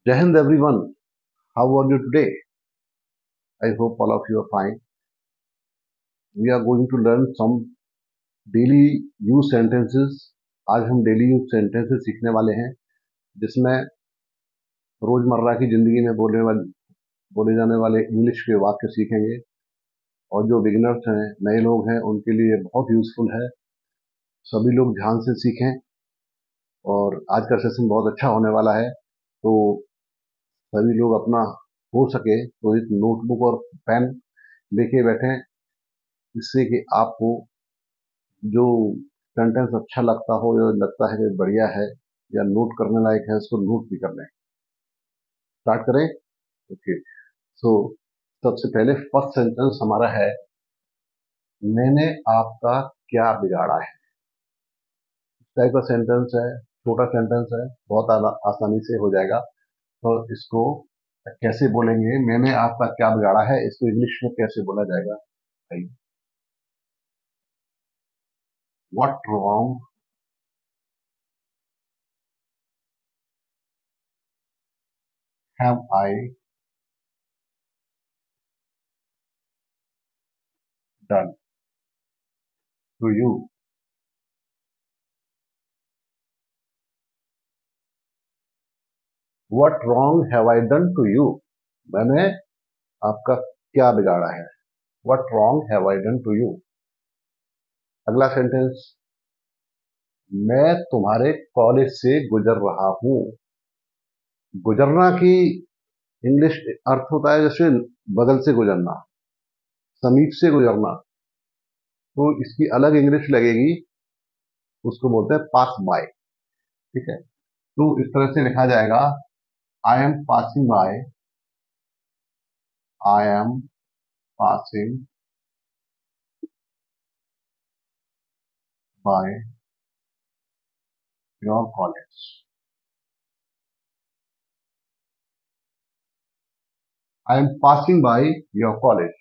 Jai Hind everyone. How are you today? I hope all of you are fine. We are going to learn some daily use sentences. आज हम daily use sentences सीखने वाले हैं जिसमें रोजमर्रा की जिंदगी में बोले जाने वाले इंग्लिश के वाक्य सीखेंगे और जो बिगिनर्स हैं, नए लोग हैं, उनके लिए बहुत यूजफुल है। सभी लोग ध्यान से सीखें और आज का सेशन बहुत अच्छा होने वाला है। तो सभी लोग अपना हो सके तो एक नोटबुक और पेन लेके बैठें, जिससे कि आपको जो सेंटेंस अच्छा लगता हो या लगता है कि बढ़िया है या नोट करने लायक है, उसको नोट भी कर लें। स्टार्ट करें। ओके, सो सबसे पहले फर्स्ट सेंटेंस हमारा है, मैंने आपका क्या बिगाड़ा है। इस टाइप का सेंटेंस है, छोटा सेंटेंस है, बहुत आसानी से हो जाएगा। तो इसको कैसे बोलेंगे, मैंने आपका क्या बिगाड़ा है, इसको इंग्लिश में कैसे बोला जाएगा? What wrong have I done to you? What wrong have I done to you? मैंने आपका क्या बिगाड़ा है? What wrong have I done to you? अगला सेंटेंस, मैं तुम्हारे कॉलेज से गुजर रहा हूं। गुजरना की इंग्लिश अर्थ होता है जैसे बगल से गुजरना, समीप से गुजरना। तो इसकी अलग इंग्लिश लगेगी, उसको बोलते हैं पास बाय। ठीक है, तो इस तरह से लिखा जाएगा, I am passing by, I am passing by your college. I am passing by your college.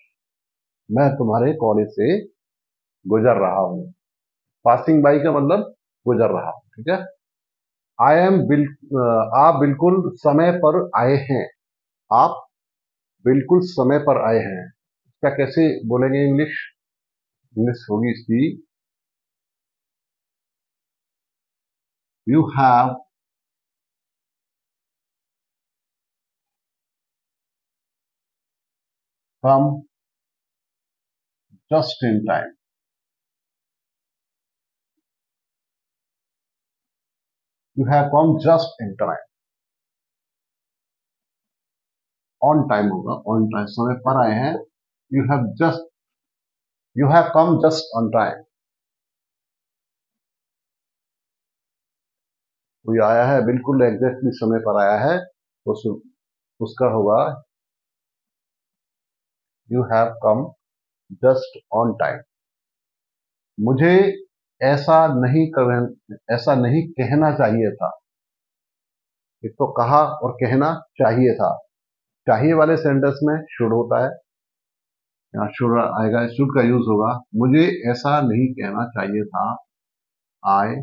मैं तुम्हारे कॉलेज से गुजर रहा हूं। पासिंग बाय का मतलब गुजर रहा हूं। ठीक है, आई एम आप बिल्कुल समय पर आए हैं। आप बिल्कुल समय पर आए हैं, इसका कैसे बोलेंगे इंग्लिश? इंग्लिश होगी इसकी, you have come just in time. You have come just in time. On time होगा, ऑन टाइम, समय पर आए हैं। You have come just on time. कोई आया है बिल्कुल एग्जैक्टली समय पर आया है, उसका होगा you have come just on time. मुझे ऐसा ऐसा नहीं कहना चाहिए था। एक तो कहा और कहना चाहिए था। चाहिए वाले सेंटेंस में शुड होता है, यहाँ शुड आएगा, शुड का यूज होगा। मुझे ऐसा नहीं कहना चाहिए था, I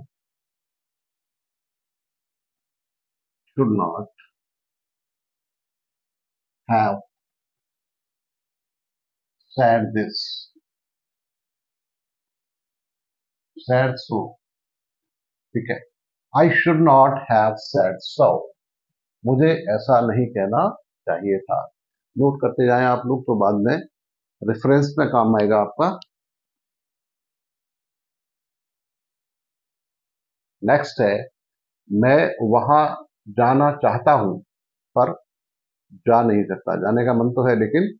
should not have said this, said so. ठीक है, I should not have said so. मुझे ऐसा नहीं कहना चाहिए था। नोट करते जाएं आप लोग, तो बाद में रेफरेंस में काम आएगा आपका। नेक्स्ट है, मैं वहां जाना चाहता हूं पर जा नहीं सकता। जाने का मन तो है लेकिन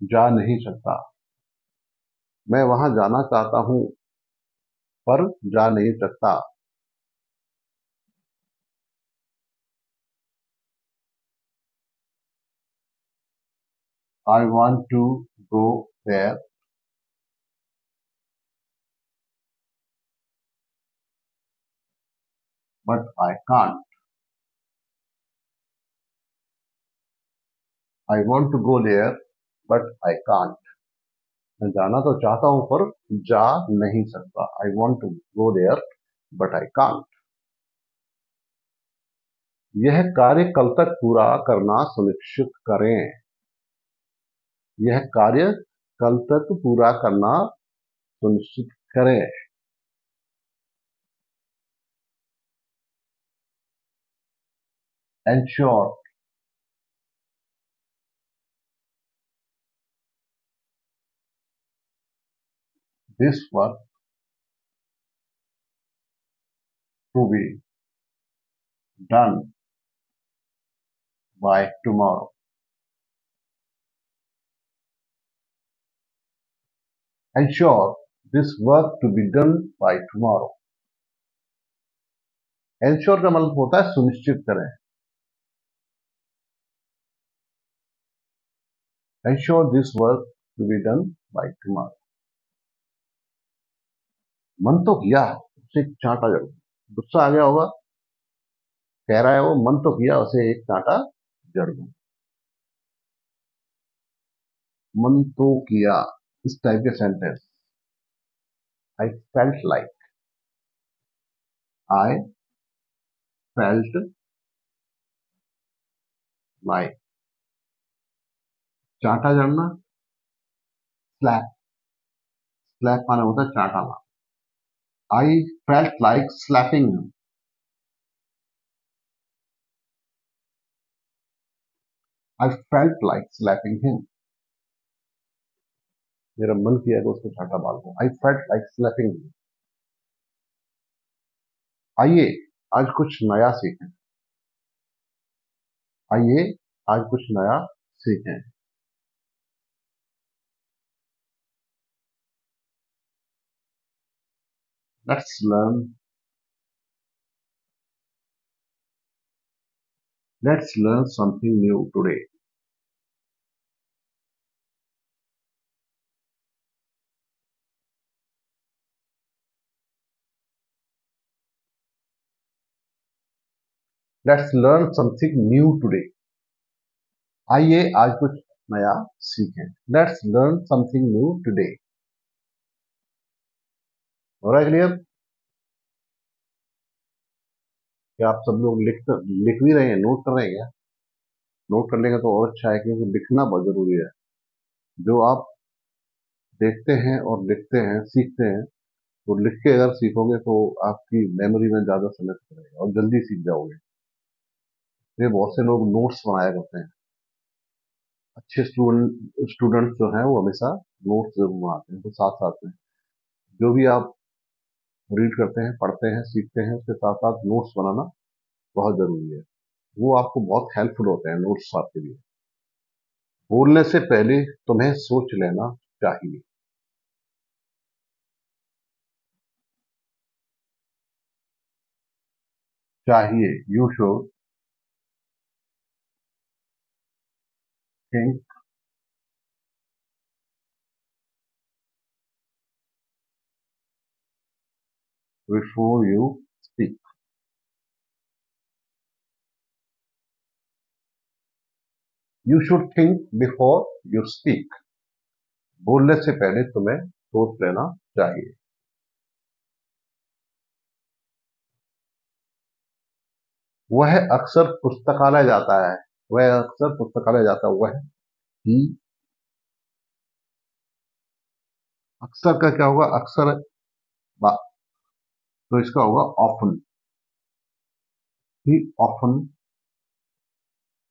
जा नहीं सकता। मैं वहां जाना चाहता हूं पर जा नहीं सकता। I want to go there but I can't. I want to go there but I can't. मैं जाना तो चाहता हूं पर जा नहीं सकता। I want to go there but I can't. यह कार्य कल तक पूरा करना सुनिश्चित करें। यह कार्य कल तक पूरा करना सुनिश्चित करें। Ensure this work to be done by tomorrow. Ensure this work to be done by tomorrow. Ensure का मतलब होता है सुनिश्चित करें। Ensure this work to be done by tomorrow. मन तो किया, उसे एक चांटा जरूर। गुस्सा आ गया होगा, कह रहा है वो, मन तो किया, उसे एक चांटा जरूर। मन तो किया, इस टाइप के sentence. I felt like, I felt like, चांटा जड़ना, स्लैप, स्लैप माना होता है चांटाना। I felt like slapping him. I felt like slapping him. मेरा मन किया कि उसको चांटा मार दूं। I felt like slapping him. आइए आज कुछ नया सीखें। आइए आज कुछ नया सीखें। Let's learn something new today. Let's learn something new today. आइए आज कुछ नया सीखें। Let's learn something new today. हो रहा है क्लियर? क्या आप सब लोग लिख भी रहे हैं, नोट कर रहे हैं क्या? नोट कर लेंगे तो और अच्छा है, क्योंकि लिखना बहुत जरूरी है। जो आप देखते हैं और लिखते हैं, सीखते हैं, तो लिख के अगर सीखोगे तो आपकी मेमोरी में ज्यादा समय रहेगा और जल्दी सीख जाओगे। ये बहुत से लोग नोट्स बनाया करते हैं। अच्छे स्टूडेंट्स जो हैं वो हमेशा नोट्स जरूर बनाते हैं। तो साथ साथ में जो भी आप रीड करते हैं, पढ़ते हैं, सीखते हैं, उसके साथ साथ नोट्स बनाना बहुत जरूरी है। वो आपको बहुत हेल्पफुल होते हैं नोट्स आपके लिए। बोलने से पहले तुम्हें सोच लेना चाहिए। चाहिए, you should think before you speak. You should think before you speak. बोलने से पहले तुम्हें सोच लेना चाहिए। वह अक्सर पुस्तकालय जाता है। वह अक्सर पुस्तकालय जाता हुआ है। ही, अक्सर का क्या होगा? अक्सर तो इसका होगा often. He often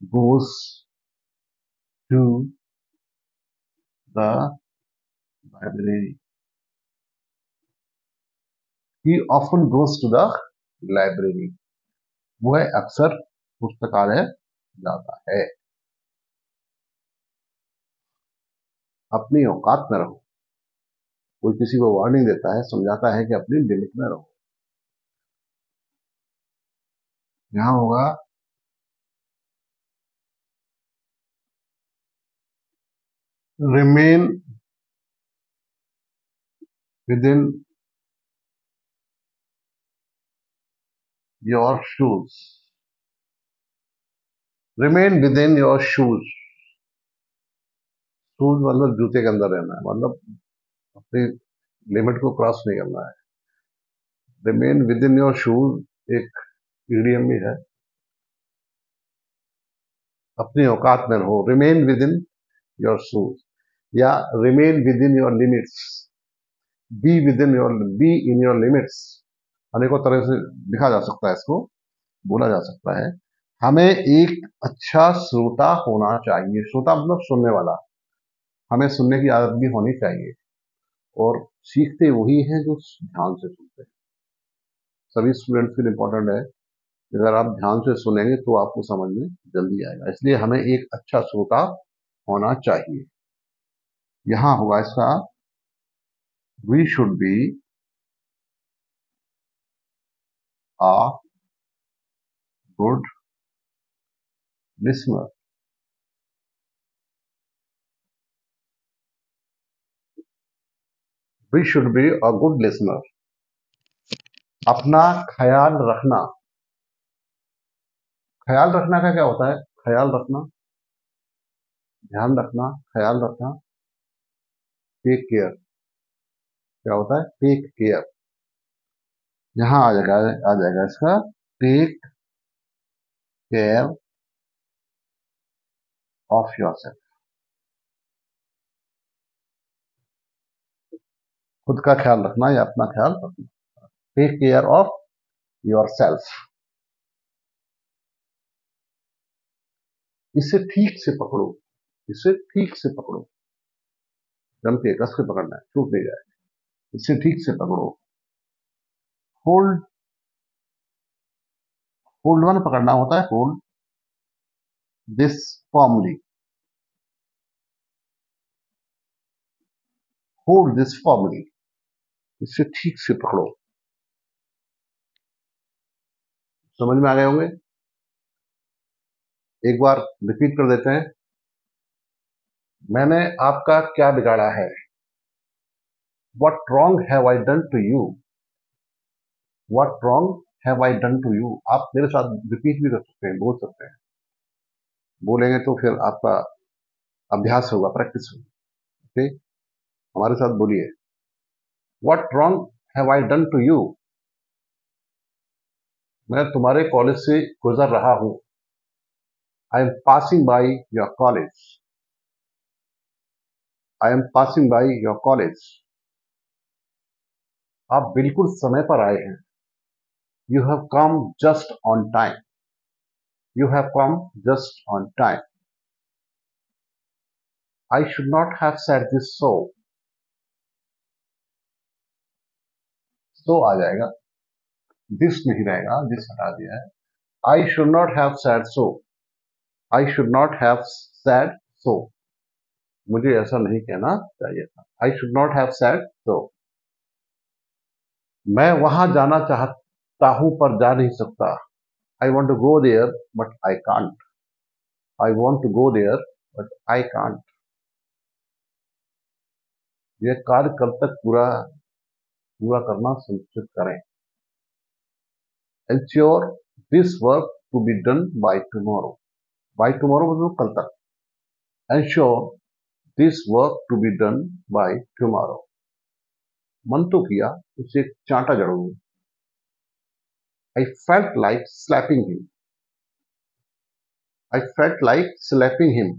goes to the library. He often goes to the library. वह अक्सर पुस्तकालय जाता है। अपनी औकात में रहो। कोई किसी को वार्निंग देता है, समझाता है कि अपनी लिमिट में रहो। यहां होगा remain within your shoes. Remain within your shoes. Shoes मतलब जूते के अंदर रहना है, मतलब अपनी लिमिट को क्रॉस नहीं करना है। Remain within your shoes एक ईडीएम भी है। अपनी औकात में रहो, remain within your shoes, या remain within your limits, be in your limits. अनेकों तरह से लिखा जा सकता है, इसको बोला जा सकता है। हमें एक अच्छा श्रोता होना चाहिए। श्रोता मतलब सुनने वाला। हमें सुनने की आदत भी होनी चाहिए, और सीखते वही हैं जो ध्यान से सुनते हैं। सभी स्टूडेंट्स के लिए इंपॉर्टेंट है, अगर आप ध्यान से सुनेंगे तो आपको समझ में जल्दी आएगा। इसलिए हमें एक अच्छा श्रोता होना चाहिए। यहां होगा इसका, we should be a good listener. We should be a good listener. अपना ख्याल रखना। ख्याल रखना का क्या होता है? ख्याल रखना, ध्यान रखना, ख्याल रखना, टेक केयर। क्या होता है? Take care. यहां आ जाएगा इसका, टेक केयर ऑफ योरसेल्फ। खुद का ख्याल रखना या अपना ख्याल रखना। Take care of yourself. इसे ठीक से पकड़ो, इसे ठीक से पकड़ो। जम के कस के पकड़ना है, छूट नहीं जाए। इसे ठीक से पकड़ो। होल्ड, होल्ड वन पकड़ना होता है, hold this formally. Hold this formally. इसे ठीक से पकड़ो। समझ में आ गए होंगे? एक बार रिपीट कर देते हैं। मैंने आपका क्या बिगाड़ा है? What wrong have I done to you? What wrong have I done to you? आप मेरे साथ रिपीट भी कर सकते हैं, बोल सकते हैं। बोलेंगे तो फिर आपका अभ्यास होगा, प्रैक्टिस होगी। ओके, हमारे साथ बोलिए। What wrong have I done to you? मैं तुम्हारे कॉलेज से गुजर रहा हूं। I am passing by your college. I am passing by your college. आप बिल्कुल समय पर आए हैं। You have come just on time. You have come just on time. I should not have said this so. So आ जाएगा, this नहीं रहेगा, this हटा दिया है। I should not have said so. I should not have said so. मुझे ऐसा नहीं कहना चाहिए था। I should not have said so. मैं वहां जाना चाहता हूं पर जा नहीं सकता। I want to go there but I can't. I want to go there but I can't. यह कार्य कल तक पूरा करना सुनिश्चित करें। Ensure this work to be done by tomorrow. By tomorrow मतलब कल तक। Ensure this work to be done by tomorrow. मन तो किया, उसे एक चांटा जरूर। I felt like slapping him. I felt like slapping him.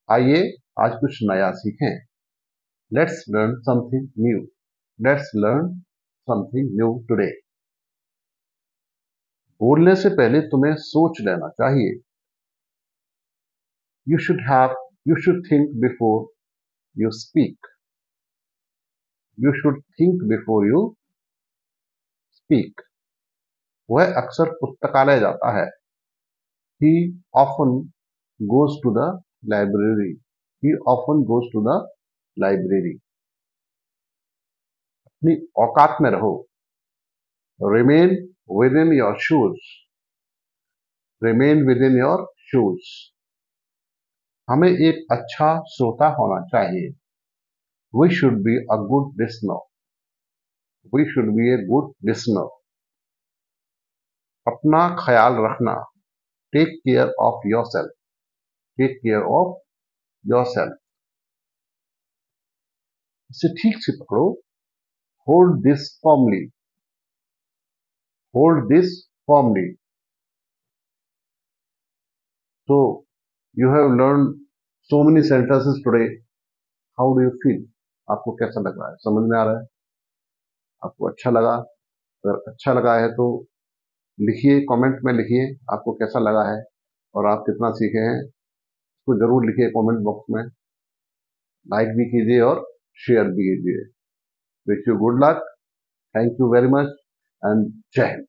आइए आज कुछ नया सीखें। Let's learn something new. Let's learn something new today. बोलने से पहले तुम्हें सोच लेना चाहिए। You should think before you speak. You should think before you speak. वह अक्सर पुस्तकालय जाता है। He often goes to the library. He often goes to the library. अपनी औकात में रहो। Remain within your shoes. Remain within your shoes. हमें एक अच्छा श्रोता होना चाहिए। We should be a good listener. We should be a good listener. अपना ख्याल रखना। Take care of yourself. Take care of yourself. इसे ठीक से पकड़ो। Hold this firmly. Hold this firmly. So you have learned so many sentences today. How do you feel? आपको कैसा लग रहा है? समझ में आ रहा है? आपको अच्छा लगा? अगर अच्छा लगा है तो लिखिए, कमेंट में लिखिए आपको कैसा लगा है और आप कितना सीखे हैं, इसको जरूर लिखिए कमेंट बॉक्स में। लाइक भी कीजिए और शेयर भी कीजिए। Wish you good luck. Thank you very much and जय हिंद।